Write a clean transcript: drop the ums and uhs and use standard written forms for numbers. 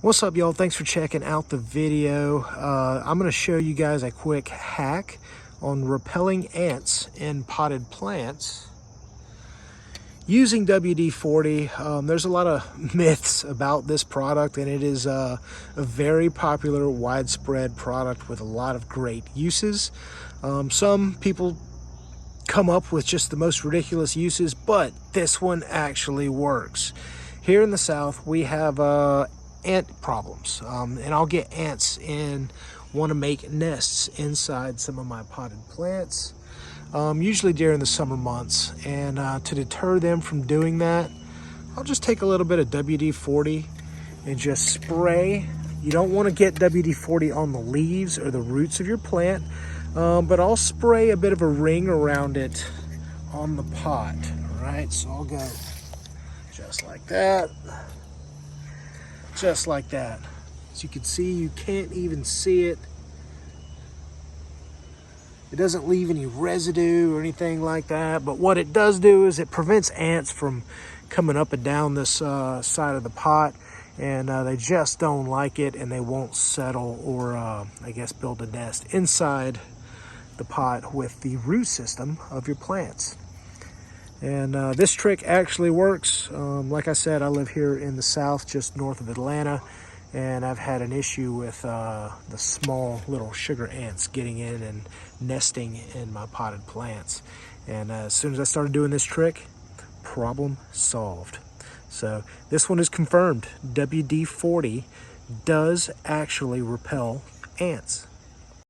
What's up, y'all? Thanks for checking out the video. I'm going to show you guys a quick hack on repelling ants in potted plants using WD-40. There's a lot of myths about this product, and it is a very popular, widespread product with a lot of great uses. Some people come up with just the most ridiculous uses, but this one actually works. Here in the South, we have ant problems, and I'll get ants and want to make nests inside some of my potted plants, usually during the summer months. And to deter them from doing that, I'll just take a little bit of WD-40 and just spray. You don't want to get WD-40 on the leaves or the roots of your plant, but I'll spray a bit of a ring around it on the pot. All right, so I'll go just like that. Just like that. As you can see, you can't even see it. It doesn't leave any residue or anything like that, but what it does do is it prevents ants from coming up and down this side of the pot, and they just don't like it, and they won't settle or I guess build a nest inside the pot with the root system of your plants. And this trick actually works. Like I said, I live here in the South, just north of Atlanta, and I've had an issue with the small little sugar ants getting in and nesting in my potted plants. And as soon as I started doing this trick, problem solved. So this one is confirmed. WD-40 does actually repel ants.